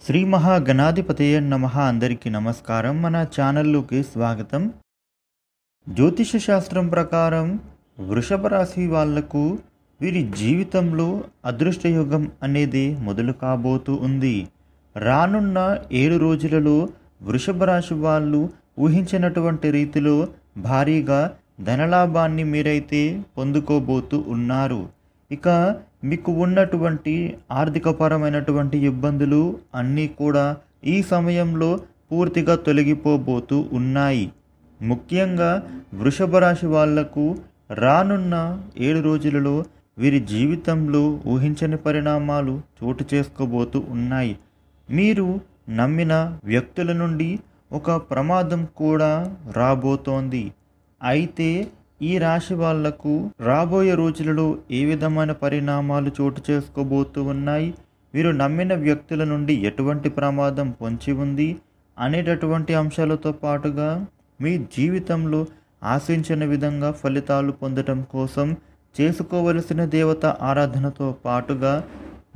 శ్రీ మహాగణాధిపతయ నమః. అందరికీ నమస్కారం. మన ఛానల్లోకి స్వాగతం. జ్యోతిష శాస్త్రం ప్రకారం వృషభ రాశి వాళ్లకు వీరి జీవితంలో అదృష్టయుగం అనేది మొదలు కాబోతూ ఉంది. రానున్న 7 రోజులలో వృషభ రాశి వాళ్ళు ఊహించినటువంటి రీతిలో భారీగా ధనలాభాన్ని మీరైతే పొందుకోబోతూ ఉన్నారు. ఇక మీకు ఉన్నటువంటి ఆర్థికపరమైనటువంటి ఇబ్బందులు అన్నీ కూడా ఈ సమయంలో పూర్తిగా తొలగిపోబోతూ ఉన్నాయి. ముఖ్యంగా వృషభ రాశి వాళ్లకు రానున్న 7 రోజులలో వీరి జీవితంలో ఊహించని పరిణామాలు చోటు చేసుకోబోతూ ఉన్నాయి. మీరు నమ్మిన వ్యక్తుల నుండి ఒక ప్రమాదం కూడా రాబోతోంది. అయితే ఈ రాశి వాళ్లకు రాబోయే రోజులలో ఏ విధమైన పరిణామాలు చోటు చేసుకోబోతూ ఉన్నాయి, వీరు నమ్మిన వ్యక్తుల నుండి ఎటువంటి ప్రమాదం పొంచి ఉంది అనేటటువంటి అంశాలతో పాటుగా మీ జీవితంలో ఆశించిన విధంగా ఫలితాలు పొందడం కోసం చేసుకోవలసిన దేవత ఆరాధనతో పాటుగా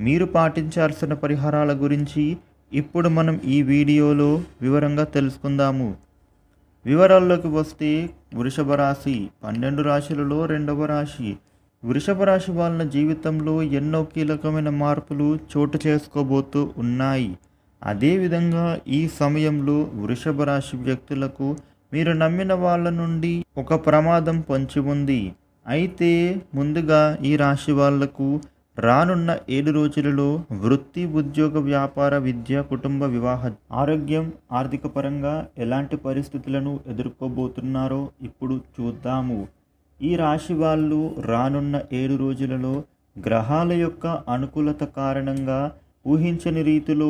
మీరు పాటించాల్సిన పరిహారాల గురించి ఇప్పుడు మనం ఈ వీడియోలో వివరంగా తెలుసుకుందాము. వివరాల్లోకి వస్తే వృషభ రాశి 12 రాశులలో 2వ రాశి. వృషభ రాశి వాళ్ళ జీవితంలో ఎన్నో కీలకమైన మార్పులు చోటు చేసుకోబోతూ ఉన్నాయి. అదేవిధంగా ఈ సమయంలో వృషభ రాశి వ్యక్తులకు మీరు నమ్మిన వాళ్ళ నుండి ఒక ప్రమాదం పొంచి ఉంది. అయితే ముందుగా ఈ రాశి వాళ్లకు రానున్న 7 రోజులలో వృత్తి, ఉద్యోగ, వ్యాపార, విద్య, కుటుంబ, వివాహ, ఆరోగ్యం, ఆర్థిక పరంగా ఎలాంటి పరిస్థితులను ఎదుర్కోబోతున్నారో ఇప్పుడు చూద్దాము. ఈ రాశి వాళ్ళు రానున్న 7 రోజులలో గ్రహాల యొక్క అనుకూలత కారణంగా ఊహించని రీతిలో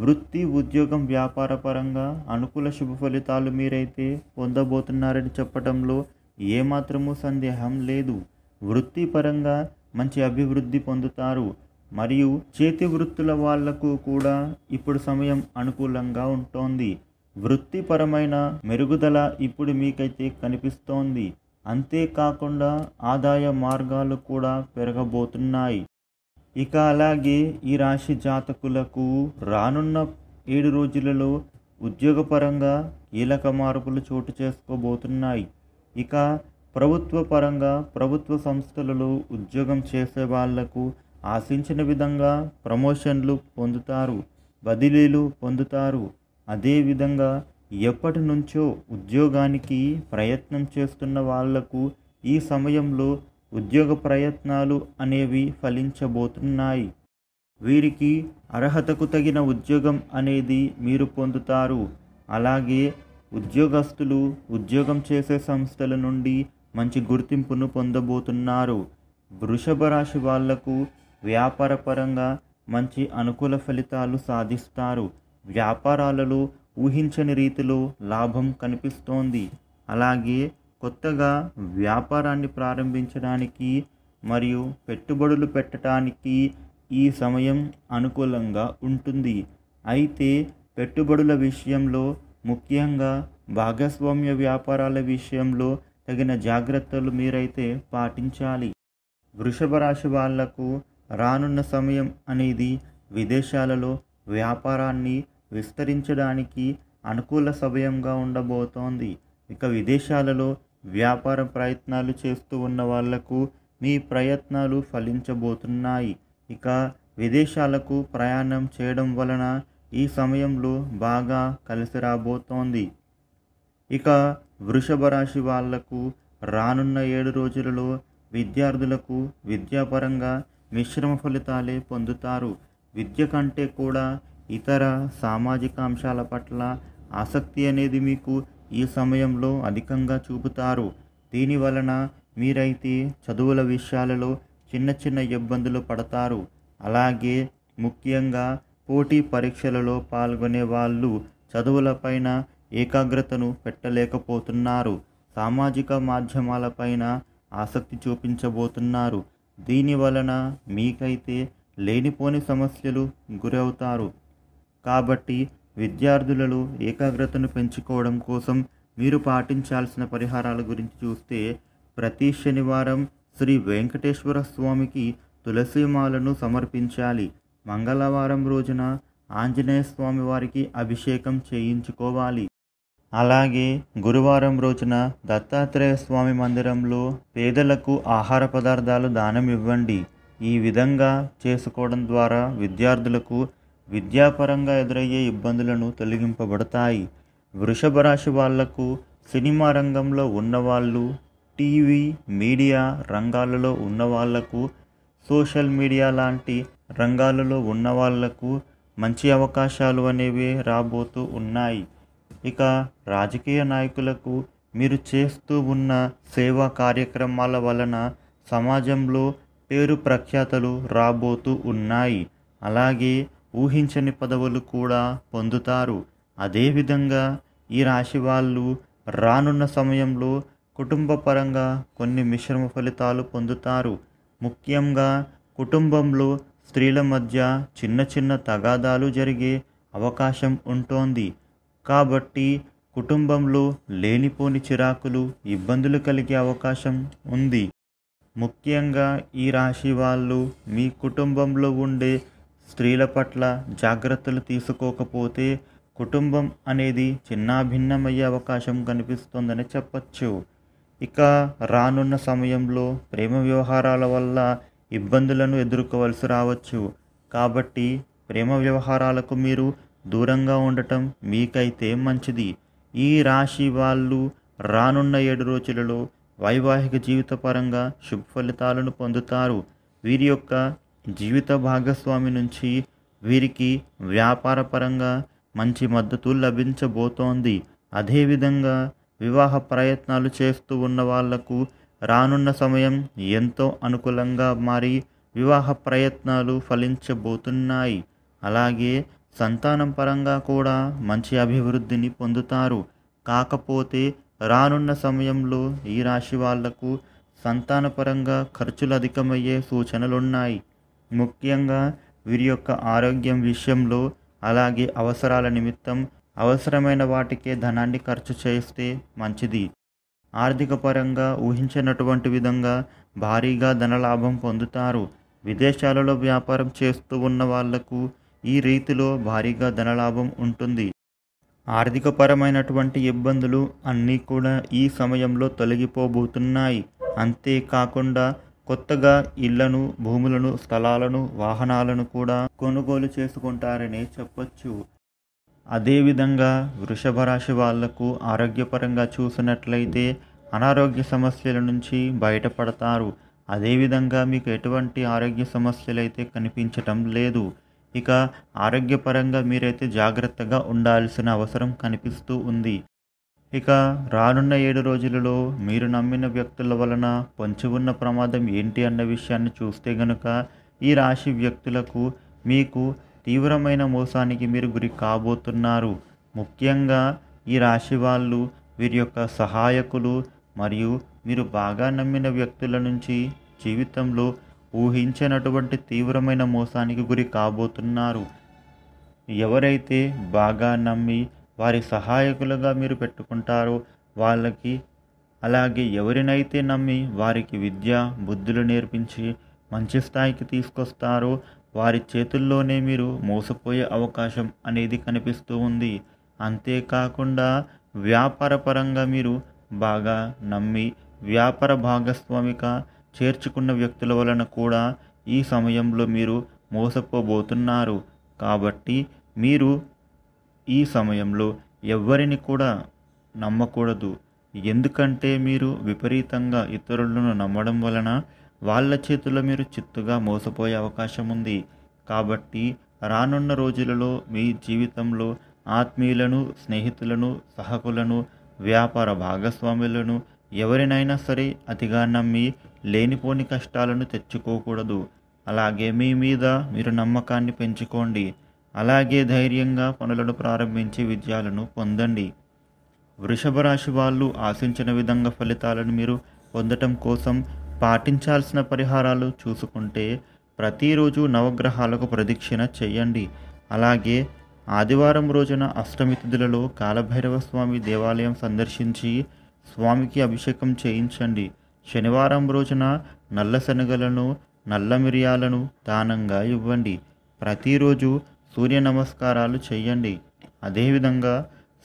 వృత్తి, ఉద్యోగం, వ్యాపార పరంగా అనుకూల శుభ ఫలితాలు మీరైతే పొందబోతున్నారని చెప్పడంలో ఏమాత్రమూ సందేహం లేదు. వృత్తిపరంగా మంచి అభివృద్ధి పొందుతారు. మరియు చేతి వృత్తుల వాళ్లకు కూడా ఇప్పుడు సమయం అనుకూలంగా ఉంటోంది. వృత్తిపరమైన మెరుగుదల ఇప్పుడు మీకైతే కనిపిస్తోంది. అంతేకాకుండా ఆదాయ మార్గాలు కూడా పెరగబోతున్నాయి. ఇక అలాగే ఈ రాశి జాతకులకు రానున్న 7 రోజులలో ఉద్యోగపరంగా కీలక మార్పులు చోటు చేసుకోబోతున్నాయి. ఇక ప్రభుత్వ పరంగా ప్రభుత్వ సంస్థలలో ఉద్యోగం చేసే వాళ్లకు ఆశించిన విధంగా ప్రమోషన్లు పొందుతారు, బదిలీలు పొందుతారు. అదేవిధంగా ఎప్పటి నుంచో ఉద్యోగానికి ప్రయత్నం చేస్తున్న వాళ్లకు ఈ సమయంలో ఉద్యోగ ప్రయత్నాలు అనేవి ఫలించబోతున్నాయి. వీరికి అర్హతకు తగిన ఉద్యోగం అనేది మీరు పొందుతారు. అలాగే ఉద్యోగస్తులు ఉద్యోగం చేసే సంస్థల నుండి మంచి గుర్తింపును పొందబోతున్నారు. వృషభ రాశి వాళ్లకు వ్యాపార పరంగా మంచి అనుకూల ఫలితాలు సాధిస్తారు. వ్యాపారాలలో ఊహించని రీతిలో లాభం కనిపిస్తోంది. అలాగే కొత్తగా వ్యాపారాన్ని ప్రారంభించడానికి మరియు పెట్టుబడులు పెట్టడానికి ఈ సమయం అనుకూలంగా ఉంటుంది. అయితే పెట్టుబడుల విషయంలో, ముఖ్యంగా భాగస్వామ్య వ్యాపారాల విషయంలో తగిన జాగ్రత్తలు మీరైతే పాటించాలి. వృషభ రాశి వాళ్లకు రానున్న సమయం అనేది విదేశాలలో వ్యాపారాన్ని విస్తరించడానికి అనుకూల సమయంగా ఉండబోతోంది. ఇక విదేశాలలో వ్యాపార ప్రయత్నాలు చేస్తూ ఉన్న వాళ్లకు మీ ప్రయత్నాలు ఫలించబోతున్నాయి. ఇక విదేశాలకు ప్రయాణం చేయడం వలన ఈ సమయంలో బాగా కలిసి రాబోతోంది. ఇక వృషభ రాశి వాళ్లకు రానున్న 7 రోజులలో విద్యార్థులకు విద్యాపరంగా మిశ్రమ ఫలితాలే పొందుతారు. విద్య కంటే కూడా ఇతర సామాజిక అంశాల పట్ల ఆసక్తి అనేది మీకు ఈ సమయంలో అధికంగా చూపుతారు. దీని వలన మీరైతే చదువుల విషయాలలో చిన్న చిన్న ఇబ్బందులు పడతారు. అలాగే ముఖ్యంగా పోటీ పరీక్షలలో పాల్గొనే వాళ్ళు చదువులపైన ఏకాగ్రతను పెట్టలేకపోతున్నారు. సామాజిక మాధ్యమాలపైన ఆసక్తి చూపించబోతున్నారు. దీని వలన మీకైతే లేనిపోని సమస్యలు గురవుతారు. కాబట్టి విద్యార్థులలో ఏకాగ్రతను పెంచుకోవడం కోసం మీరు పాటించాల్సిన పరిహారాల గురించి చూస్తే, ప్రతి శనివారం శ్రీ వెంకటేశ్వర స్వామికి తులసిమాలను సమర్పించాలి. మంగళవారం రోజున ఆంజనేయ స్వామి వారికి అభిషేకం చేయించుకోవాలి. అలాగే గురువారం రోజున దత్తాత్రేయ స్వామి మందిరంలో పేదలకు ఆహార పదార్థాలు దానం ఇవ్వండి. ఈ విధంగా చేసుకోవడం ద్వారా విద్యార్థులకు విద్యాపరంగా ఎదురయ్యే ఇబ్బందులను తొలగింపబడతాయి. వృషభ రాశి వాళ్లకు సినిమా రంగంలో ఉన్నవాళ్ళు, టీవీ మీడియా రంగాలలో ఉన్నవాళ్లకు, సోషల్ మీడియా లాంటి రంగాలలో ఉన్నవాళ్లకు మంచి అవకాశాలు అనేవి రాబోతూ ఉన్నాయి. ఇక రాజకీయ నాయకులకు మీరు చేస్తూ ఉన్న సేవా కార్యక్రమాల వలన సమాజంలో పేరు ప్రఖ్యాతలు రాబోతూ ఉన్నాయి. అలాగే ఊహించని పదవులు కూడా పొందుతారు. అదేవిధంగా ఈ రాశి వాళ్ళు రానున్న సమయంలో కుటుంబ పరంగా కొన్ని మిశ్రమ ఫలితాలు పొందుతారు. ముఖ్యంగా కుటుంబంలో స్త్రీల మధ్య చిన్న చిన్న తగాదాలు జరిగే అవకాశం ఉంటోంది. కాబట్టి కుటుంబంలో లేనిపోని చిరాకులు, ఇబ్బందులు కలిగే అవకాశం ఉంది. ముఖ్యంగా ఈ రాశి వాళ్ళు మీ కుటుంబంలో ఉండే స్త్రీల పట్ల జాగ్రత్తలు తీసుకోకపోతే కుటుంబం అనేది చిన్నాభిన్నమయ్యే అవకాశం కనిపిస్తోందని చెప్పచ్చు. ఇక రానున్న సమయంలో ప్రేమ వ్యవహారాల వల్ల ఇబ్బందులను ఎదుర్కోవలసి రావచ్చు. కాబట్టి ప్రేమ వ్యవహారాలకు మీరు దూరంగా ఉండటం మీకైతే మంచిది. ఈ రాశి వాళ్ళు రానున్న 7 రోజులలో వైవాహిక జీవిత పరంగా శుభ ఫలితాలను పొందుతారు. వీరి యొక్క జీవిత భాగస్వామి నుంచి వీరికి వ్యాపార పరంగా మంచి మద్దతు లభించబోతోంది. అదేవిధంగా వివాహ ప్రయత్నాలు చేస్తూ ఉన్న వాళ్లకు రానున్న సమయం ఎంతో అనుకూలంగా మారి వివాహ ప్రయత్నాలు ఫలించబోతున్నాయి. అలాగే సంతానం పరంగా కూడా మంచి అభివృద్ధిని పొందుతారు. కాకపోతే రానున్న సమయంలో ఈ రాశి వాళ్లకు సంతానపరంగా ఖర్చులు అధికమయ్యే సూచనలున్నాయి. ముఖ్యంగా వీరి యొక్క ఆరోగ్యం విషయంలో, అలాగే అవసరాల నిమిత్తం అవసరమైన వాటికే ధనాన్ని ఖర్చు చేస్తే మంచిది. ఆర్థిక పరంగా ఊహించినటువంటి విధంగా భారీగా ధనలాభం పొందుతారు. విదేశాలలో వ్యాపారం చేస్తూ ఉన్న వాళ్లకు ఈ రీతిలో భారీగా ధనలాభం ఉంటుంది. ఆర్థిక పరమైనటువంటి ఇబ్బందులు అన్నీ కూడా ఈ సమయంలో తొలగిపోబోతున్నాయి. అంతేకాకుండా కొత్తగా ఇళ్లను, భూములను, స్థలాలను, వాహనాలను కూడా కొనుగోలు చేసుకుంటారని చెప్పొచ్చు. అదేవిధంగా వృషభ రాశి వాళ్లకు ఆరోగ్యపరంగా చూసినట్లయితే అనారోగ్య సమస్యల నుంచి బయటపడతారు. అదేవిధంగా మీకు ఎటువంటి ఆరోగ్య సమస్యలు అయితే కనిపించటం లేదు. ఇక ఆరోగ్యపరంగా మీరైతే జాగ్రత్తగా ఉండాల్సిన అవసరం కనిపిస్తూ ఉంది. ఇక రానున్న 7 రోజులలో మీరు నమ్మిన వ్యక్తుల వలన పొంచి ఉన్న ప్రమాదం ఏంటి అన్న విషయాన్ని చూస్తే గనుక ఈ రాశి వ్యక్తులకు మీకు తీవ్రమైన మోసానికి మీరు గురి కాబోతున్నారు. ముఖ్యంగా ఈ రాశి వాళ్ళు వీరి యొక్క సహాయకులు మరియు మీరు బాగా నమ్మిన వ్యక్తుల నుంచి జీవితంలో ఊహించినటువంటి తీవ్రమైన మోసానికి గురి కాబోతున్నారు. ఎవరైతే బాగా నమ్మి వారి సహాయకులుగా మీరు పెట్టుకుంటారో వాళ్ళకి, అలాగే ఎవరినైతే నమ్మి వారికి విద్య బుద్ధులు నేర్పించి మంచి స్థాయికి తీసుకొస్తారో వారి చేతుల్లోనే మీరు మోసపోయే అవకాశం అనేది కనిపిస్తూ ఉంది. అంతేకాకుండా వ్యాపార పరంగా మీరు బాగా నమ్మి వ్యాపార భాగస్వామిగా చేర్చుకున్న వ్యక్తుల వలన కూడా ఈ సమయంలో మీరు మోసపోబోతున్నారు. కాబట్టి మీరు ఈ సమయంలో ఎవరిని కూడా నమ్మకూడదు. ఎందుకంటే మీరు విపరీతంగా ఇతరులను నమ్మడం వలన వాళ్ళ చేతుల్లో మీరు చిత్తుగా మోసపోయే అవకాశం ఉంది. కాబట్టి రానున్న రోజులలో మీ జీవితంలో ఆత్మీయులను, స్నేహితులను, సహకులను, వ్యాపార భాగస్వాములను ఎవరినైనా సరే అతిగా నమ్మి లేనిపోని కష్టాలను తెచ్చుకోకూడదు. అలాగే మీ మీద మీరు నమ్మకాన్ని పెంచుకోండి. అలాగే ధైర్యంగా పనులను ప్రారంభించి విజయాలను పొందండి. వృషభ రాశి వాళ్ళు ఆశించిన విధంగా ఫలితాలను మీరు పొందటం కోసం పాటించాల్సిన పరిహారాలు చూసుకుంటే ప్రతిరోజు నవగ్రహాలకు ప్రదక్షిణ చేయండి. అలాగే ఆదివారం రోజున అష్టమి తిథులలో కాలభైరవ స్వామి దేవాలయం సందర్శించి స్వామికి అభిషేకం చేయించండి. శనివారం రోజున నల్ల శనగలను, నల్ల మిరియాలను దానంగా ఇవ్వండి. ప్రతిరోజు సూర్య నమస్కారాలు చేయండి. అదేవిధంగా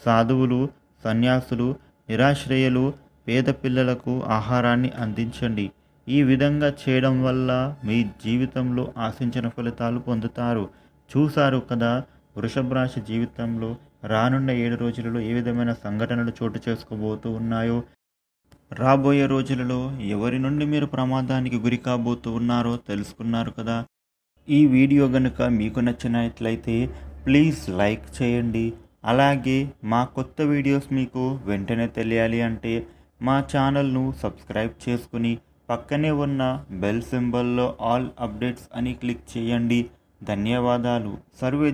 సాధువులు, సన్యాసులు, నిరాశ్రయులు, పేద పిల్లలకు ఆహారాన్ని అందించండి. ఈ విధంగా చేయడం వల్ల మీ జీవితంలో ఆశించిన ఫలితాలు పొందుతారు. చూశారు కదా వృషభ రాశి జీవితంలో రానున్న 7 రోజులలో ఏ విధమైన సంఘటనలు చోటు చేసుకోబోతూ ఉన్నాయో, రాబోయే రోజులలో ఎవరి నుండి మీరు ప్రమాదానికి గురి కాబోతూ ఉన్నారో తెలుసుకున్నారు కదా. ఈ వీడియో గనుక మీకు నచ్చినట్లయితే ప్లీజ్ లైక్ చేయండి. అలాగే మా కొత్త వీడియోస్ మీకు వెంటనే తెలియాలి అంటే మా ఛానల్ను సబ్స్క్రైబ్ చేసుకుని పక్కనే ఉన్న బెల్ సింబల్లో ఆల్ అప్డేట్స్ అని క్లిక్ చేయండి. ధన్యవాదాలు. సర్వే